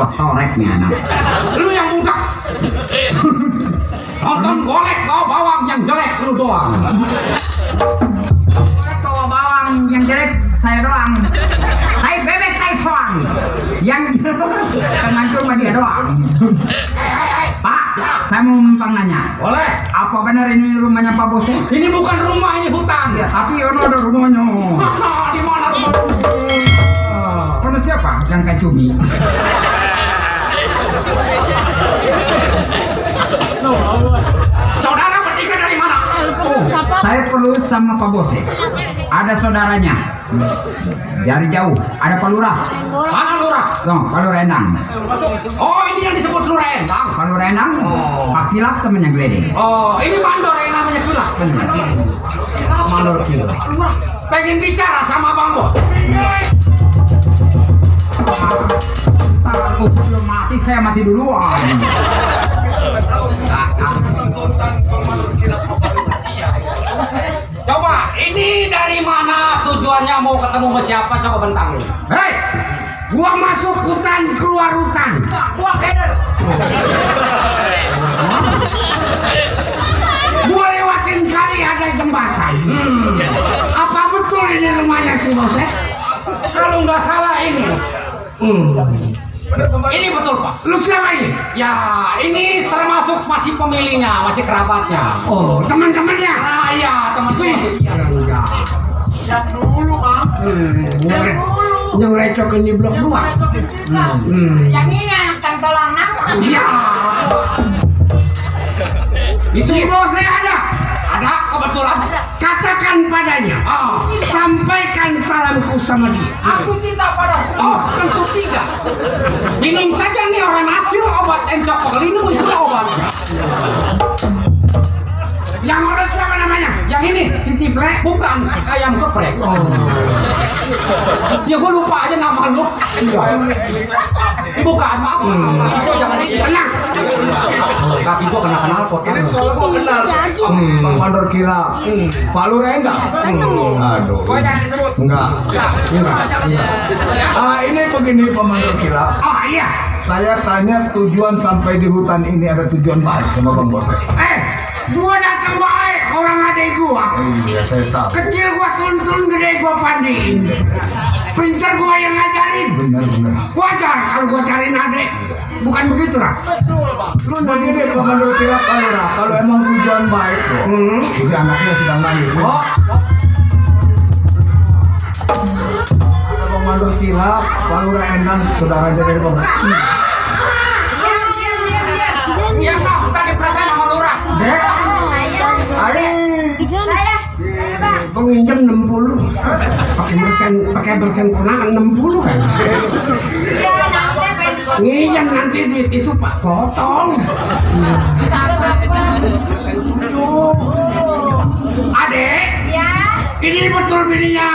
Kotoreknya anak. Lu yang budak. Nonton golek kau bawang yang jelek lu doang. Kalau bawang yang jelek saya doang. Tai bebek tai soang. Yang ngancur mah dia doang. Pak, saya mau numpang nanya. Boleh. Apa benar ini rumahnya Pak Bos? Ini bukan rumah, ini hutan. Ya, tapi ono ada rumahnya. Di mana rumah? Ono siapa yang kayak cumi? Saudara bertiga dari mana? Oh, saya perlu sama Pak Bos. Ada saudaranya. Dari jauh. Ada Pak Lurah. Mana lurah? Dong, Pak Lurah Endang. Oh, ini yang disebut lurah Endang. Pak Lurah Endang. Pak Kilap temennya Gledek. Oh, ini mandor yang namanya Kilap. Benar. Mandor Kilap. Pengen bicara sama Bang Bos. Tak, aku sebelum mati saya mati duluan. Coba, ini dari mana tujuannya mau ketemu sama siapa? Coba bentangin. Hei, gua masuk hutan keluar hutan. Gua keder. Gua lewatin kali ada jembatan. Apa betul ini rumahnya si Bos? Kalau nggak salah ini. Ini betul Pak. Lu siapa ini? Ya, ini termasuk masih pemiliknya, masih kerabatnya. Oh, teman-temannya. Ah iya, teman saya. Lihat dulu, Bang. Yang recokin di blok 2. Yang ini anak tangtolang apa? Iya. Itu Bos ada. Ada kebetulan. Katakan padanya. Sampaikan salamku sama dia. Aku tidak pada. Oh, tentu tidak. Minum saja nih orang hasil obat encok pelindung itu obatnya. Yang orang siapa namanya? Yang ini Si Tiplek. bukan ayam geprek. Ya gua lupa aja nama lu. Bukan, maaf. Kaki gua jangan Tenang. Kaki gua kena knalpot. Ini soal kok benar. Bang Mandor Kila. Pak Lurah Endang. Aduh. Gua jangan disebut. Enggak. Ini begini Pak Mandor Kila. Oh iya. Saya tanya tujuan sampai di hutan ini ada tujuan baik sama Bang Bos. Gua datang baik orang adik gua. Iya, saya tahu. Kecil gua turun-turun, gede gua pandiin. Pintar gua yang ngajarin. Benar. Wajar kalau gua cariin adik. Bukan begitu lah. Lu begini Pak Mandor Kila Pak Lurah. Kalau emang tujuan baik kok. Ini anaknya sedang nangis. Kok? Bang Mandor Kila, Pak Lurah Endang, saudara dari Bang Bos. Iya, Pak. Tadi perasaan sama lurah. Dek, Ari, Saya, Bang. penginjam 60. Pakai bersen punangan 60 kan. Ya, anak saya pengen Nginjam nanti duit itu Pak potong. Bersen 7. Adek, ya, ini betul bininya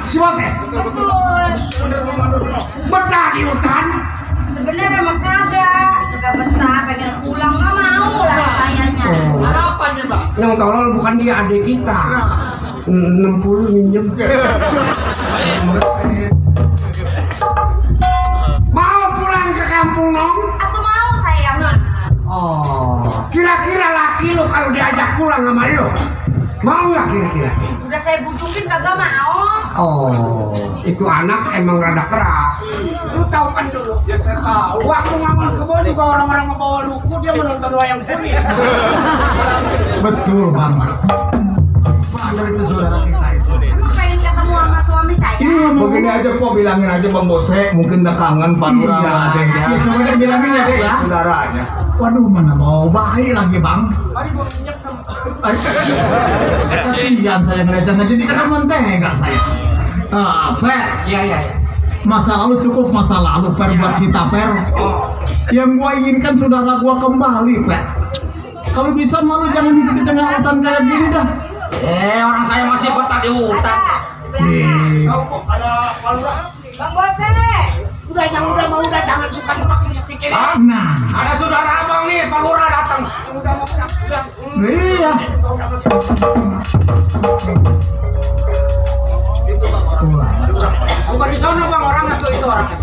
si Bos? betul. Betah di hutan. Sebenarnya mah kagak betah, pengen pulang nggak mau lah sayanya. Harapannya, Bang. Yang tolol bukan dia, adik kita. 60 minjem. Mau pulang ke kampung nong? Aku mau sayang. Oh, kira-kira laki lu kalau diajak pulang sama lu mau nggak kira-kira? Udah saya bujukin kagak mau. Oh, itu anak emang rada keras. Lu tahu kan dulu? Ya saya tahu. Waktu ngamal kebun juga orang-orang membawa luku dia menonton wayang kulit. Betul Bang. Benar itu saudara kita itu. Emang pengen ketemu sama suami saya. Begini aja kok bilangin aja Bang Bose, mungkin udah kangen Pak Lurah sama adeknya. Ya, coba deh bilangin ya deh ya. Saudaranya. Waduh, mana mau baik lagi bang. Tadi gua minyak kan. Kasihan saya ngeliatnya nggak jadi kena mentega saya. Per, Iya. masa lalu cukup masa lalu per buat kita per. Yang gua inginkan saudara gua kembali per. Kalau bisa malu jangan hidup di tengah hutan kayak gini dah. Orang saya masih betah di hutan. Tahu kok ada Pak Lurah. Bang Bose. Udah jangan suka pikir. Nah, Ada saudara abang nih, Pak Lurah datang. Udah mau pulang. iya. Bukan di sana Bang, orangnya tuh itu orangnya.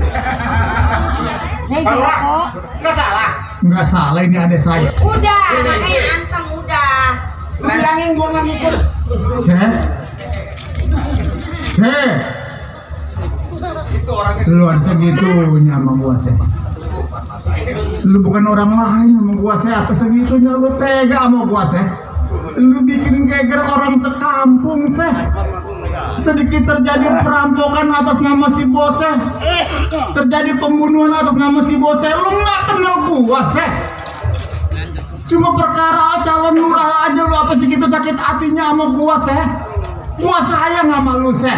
juga kok. Nggak salah. Nggak salah, ini adik saya. Udah, makanya antem udah. Bilangin gua nggak mukul. Lu ada segitunya sama gua sih. Lu bukan orang lain sama gua sih, apa segitunya lu tega sama gua sih. Lu bikin geger orang sekampung sih. Sedikit terjadi perampokan atas nama si bose, terjadi pembunuhan atas nama si bose, lu nggak kenal gua sih. Cuma perkara calon lurah aja lu apa segitu sakit hatinya sama gua sih. Gua sayang sama lu sih.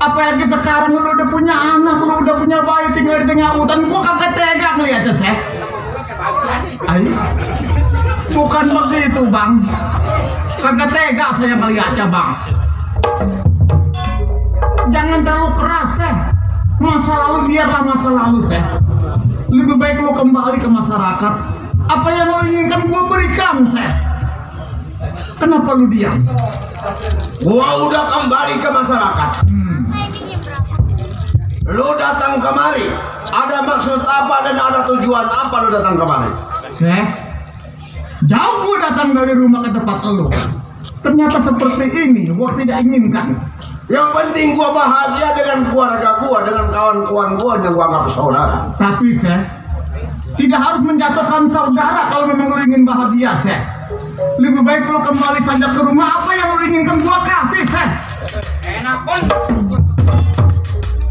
Apalagi sekarang lu udah punya anak, lu udah punya bayi tinggal di tengah hutan, gua kagak tega ngeliatnya sih. Ayo, bukan begitu bang, kagak tega saya melihatnya bang. Jangan terlalu keras seh. Masa lalu biarlah masa lalu seh. Lebih baik lu kembali ke masyarakat. Apa yang lo inginkan gua berikan seh. Kenapa lu diam? Gua udah kembali ke masyarakat. Lu datang kemari, ada maksud apa dan ada tujuan apa lu datang kemari? Seh, jauh gua datang dari rumah ke tempat lu. Ternyata seperti ini, gua tidak inginkan. Yang penting gua bahagia dengan keluarga gua, dengan kawan-kawan gua yang gua anggap saudara. Tapi seh, tidak harus menjatuhkan saudara kalau memang lu ingin bahagia seh. Lebih baik lu kembali saja ke rumah, apa yang lu inginkan gua kasih seh. Enak pun.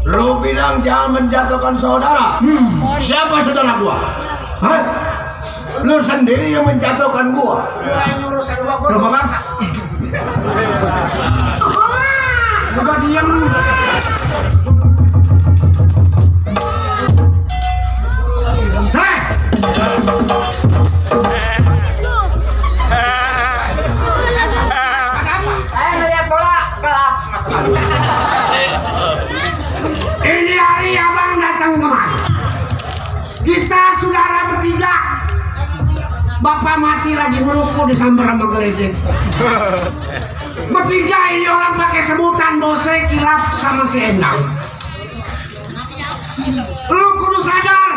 Lu bilang jangan menjatuhkan saudara. Siapa saudara gua? Hah? Lu sendiri yang menjatuhkan gua. Gua yang ngurusin gua Coba bang. udah diam. Seh. Saya ngeliat bola gelap masalah. Ini hari abang datang kemari. Kita saudara bertiga. Bapak mati lagi meluku disambar sama geledek. Bertiga ini orang pakai sebutan bose, kilap sama si Endang. Lu kudu sadar,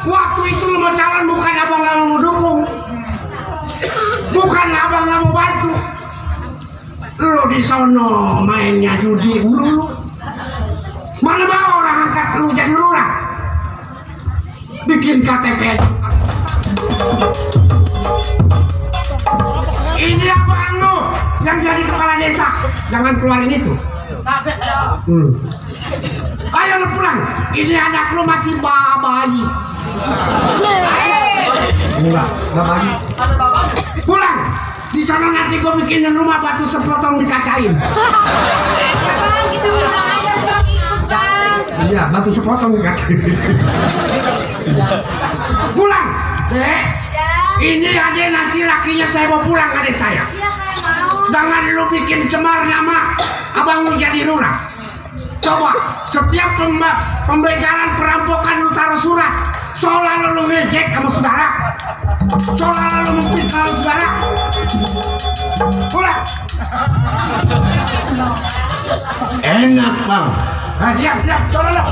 waktu itu lu mau calon bukan abang gak mau dukung, bukan abang gak mau bantu. Lu di sono mainnya judi dulu. Mana bawa orang angkat lu jadi lurah? Bikin KTP aja. Ini abang lu yang jadi kepala desa. Jangan keluarin itu. Ayo lu pulang. Ini anak lu masih bayi. Enggak bayi. Pulang. Di sana nanti gua bikinin rumah batu sepotong dikacain. Ya bang, kita pulang aja bang, ikut bang. Iya, batu sepotong dikacain. Pulang. Dek. Ya. Ini adek nanti lakinya saya mau pulang adek saya. Iya saya mau. Jangan lu bikin cemar nama abang lu jadi lurah. Coba setiap pembegalan perampokan lu taruh surat. Soalnya lu ngejek sama saudara. Soalnya lu memfitnah saudara. Pulang. Enak bang. Nah, diam, soalnya lu.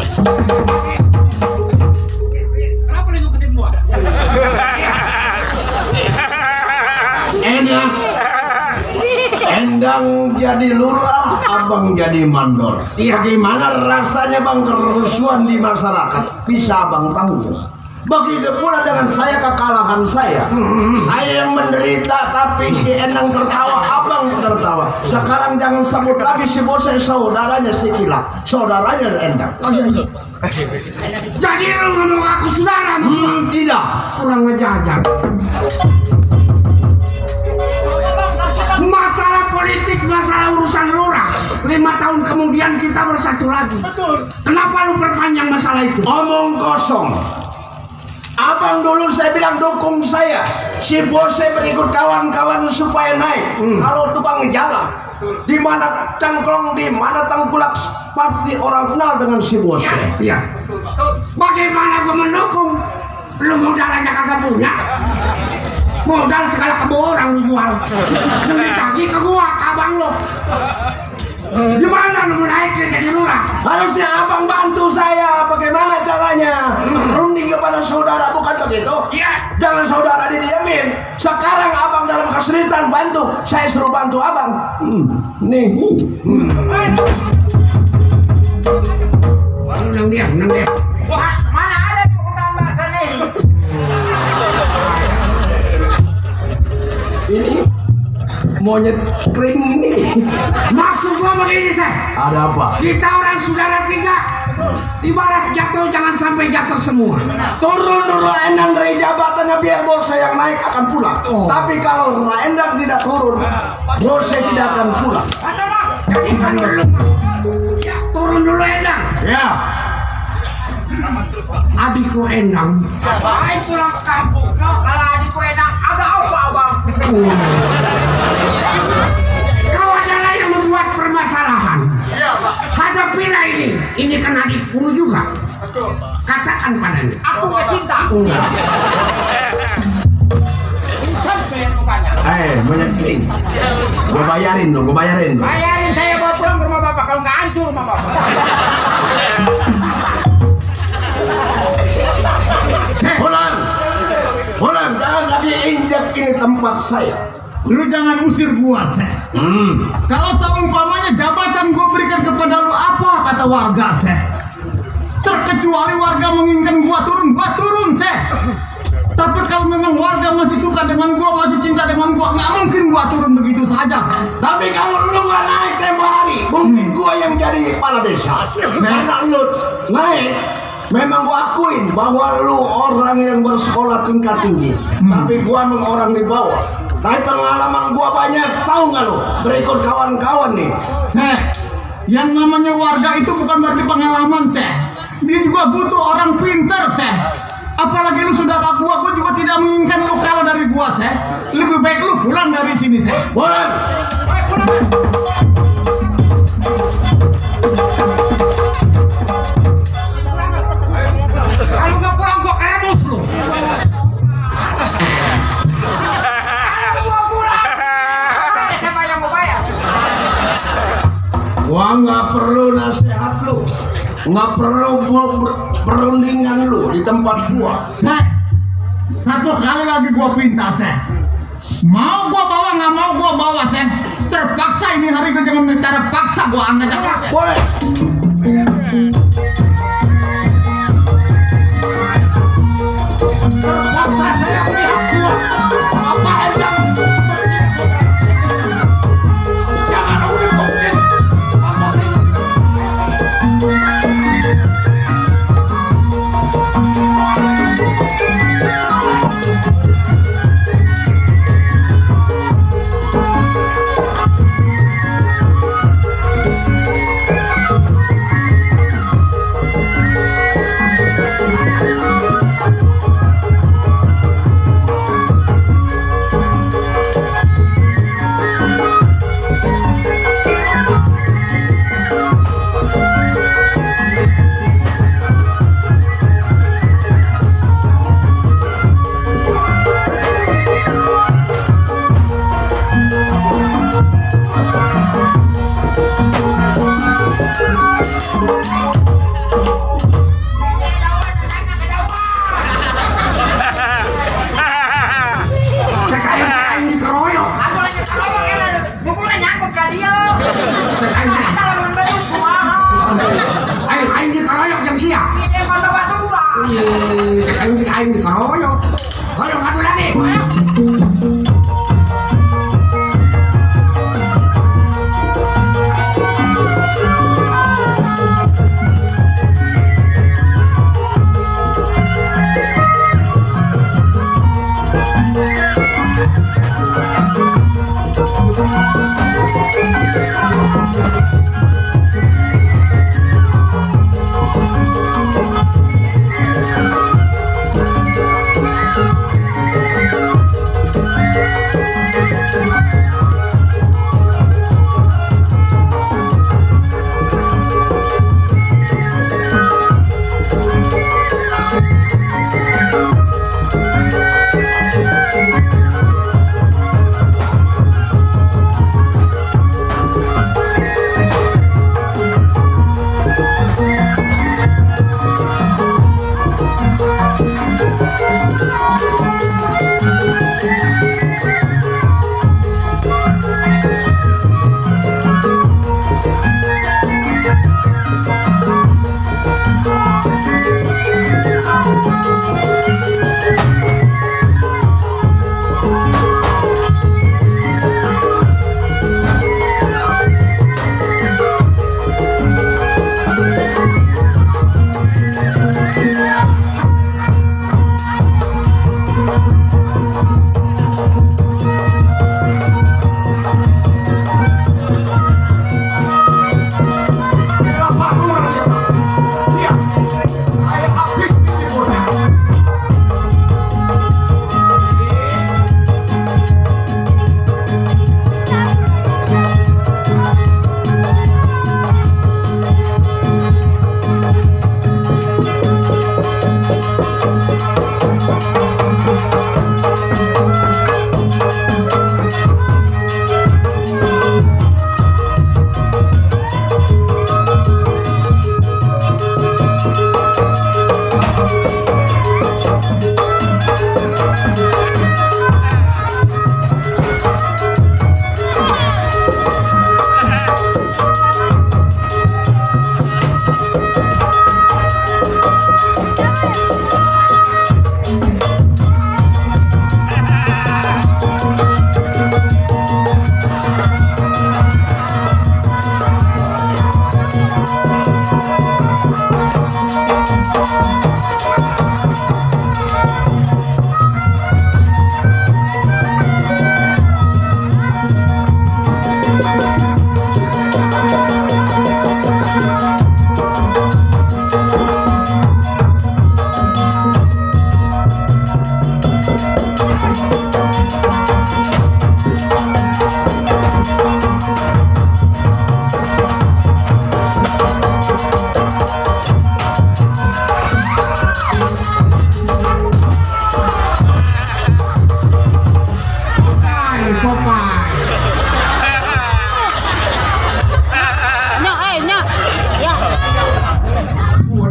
Kenapa lu ngikutin gua? Enak. Endang jadi lurah, abang jadi mandor. Bagaimana rasanya bang kerusuhan di masyarakat? Bisa abang tanggung. Begitu pula dengan saya, kekalahan saya. Saya yang menderita, tapi si Endang tertawa, abang tertawa. Sekarang jangan sebut lagi si bos, saudaranya si Kilap, saudaranya Endang. Jadi lu ngomong aku saudara? Tidak. Kurang ngejajan. Masalah politik, masalah urusan lurah. 5 tahun kemudian kita bersatu lagi. Betul. Kenapa lu perpanjang masalah itu? Omong kosong. Abang dulu saya bilang dukung saya. Si bos saya berikut kawan-kawan supaya naik. Kalau tukang jalan, di mana cangklong, di mana tengkulak, pasti orang kenal dengan si bos saya. Iya. Bagaimana gua mendukung? Lu modal aja kagak punya. Modal segala kebo orang lu jual. Demi tagi ke gua, ke abang lu. Gimana lu naik jadi lurah? Harusnya abang bantu saya. Bagaimana caranya? Rundi kepada Sekarang abang dalam kesulitan, bantu. Saya suruh bantu abang. Nih. Nang dia. Wah, mana ada di hutan bahasa nih? Ini monyet kering ini. Maksud gua begini, Seh. Ada apa? Kita orang saudara tiga. Ibarat jatuh jangan sampai jatuh semua. Turun dulu Endang dari jabatannya biar bos saya yang naik akan pulang. Tapi kalau Endang tidak turun, bos saya tidak akan pulang. Jadi kan dulu. Ya, turun dulu Endang. Ya. Adikku Endang. Baik pulang ke kampung. Kalau adikku enak, ada apa abang? Kau adalah yang membuat permasalahan. Hadapilah ini. Ini kan adikku juga. Katakan padanya. Aku gak cinta. Insan saya mukanya. Monyet kering. Gue bayarin dong, Bayarin saya bawa pulang ke rumah bapak. Kalau nggak hancur rumah bapak. Pulang, jangan lagi injak ini tempat saya. Lu jangan usir gua, Seh. Kalau seumpamanya jabatan gua berikan kepada lu, apa kata warga, Seh? Terkecuali warga menginginkan gua turun, Seh. Tapi kalau memang warga masih suka dengan gua, masih cinta dengan gua, nggak mungkin gua turun begitu saja, Seh. Tapi kalau lu nggak naik tempo hari, mungkin gua yang jadi kepala desa. Karena lu naik, memang gua akuin bahwa lu orang yang bersekolah tingkat tinggi. Tapi gua memang orang di bawah. Tapi pengalaman gua banyak, tahu nggak lu? Berikut kawan-kawan nih. Seh, yang namanya warga itu bukan berarti pengalaman, Seh. Dia juga butuh orang pintar, Seh. Apalagi lu saudara gua juga tidak menginginkan lu kalah dari gua, Seh. Lebih baik lu pulang dari sini, Seh. Pulang. Kalau nggak pulang gua keremus lu. Siapa yang mau bayar? Gua nggak perlu nasihat lu, nggak perlu perundingan lu di tempat gua. Seh, satu kali lagi gua pinta, Seh. Mau gua bawa, nggak mau gua bawa, Seh. Terpaksa ini hari ke jangan terpaksa gua angkat. Boleh. Terpaksa saya pihak gua. Apa aja? Jangan udah mungkin. Apa sih? Cekain dikeroyok. Aku lagi kalau kena bukunya nyangkut ke dia. Kita lawan bedus kumaha. Aing dikeroyok yang sia. Ini mata batura. Cekain dikeroyok. Hoyong adu lagi.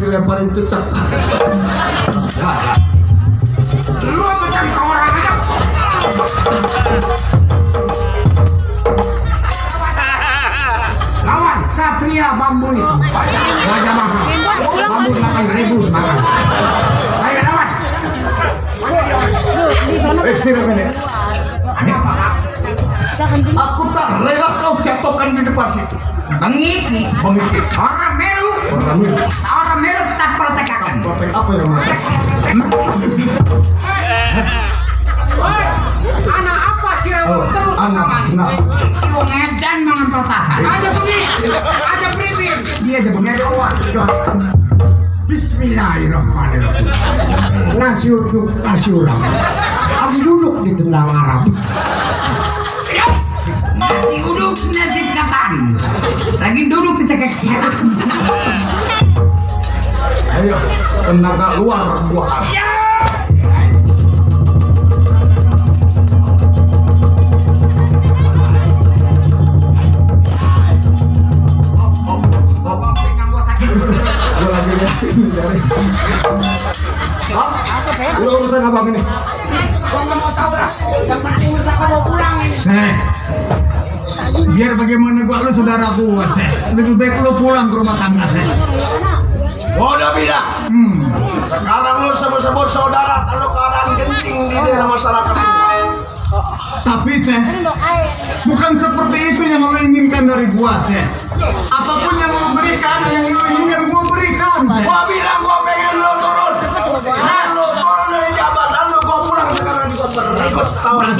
dilemparin cecak. Lu mencari ke orang aja. Lawan Satria Bambu itu. Raja mahal. Bambu 8.000 sekarang. Ayo lawan. Siapa ini? Aku tak rela kau jatuhkan di depan situ. Mengiki. Mengikir. Orang melu. Orang melu tak perlu tekakan. Protek apa yang mana? Anak apa sih Oh, anak. Lu ngedan dengan petasan. Aja pergi. Aja priwin. Dia ada bengi ada awas. Bismillahirrahmanirrahim. Nasi uduk, nasi urap. Aku duduk di tendang Arab. Nasi uduk, nasi ketan. Lagi duduk di cekek siang. Ayo, tenaga luar buah. Gue lagi liatin dari. Udah urusan abang ini. Gua nggak mau tahu lah. Yang penting bisa kamu pulang ini. Biar bagaimana gua lu saudara gua lebih baik lu pulang ke rumah tangga Udah bida. Sekarang lu sebut-sebut saudara kalau keadaan genting di daerah masyarakat ini. Tapi bukan seperti itu yang lu inginkan dari gua apapun yang lu berikan yang lu inginkan gua berikan Gua bilang gua pengen lu turun. Lu turun dari jabatan lu, gua pulang sekarang juga berikut kawan.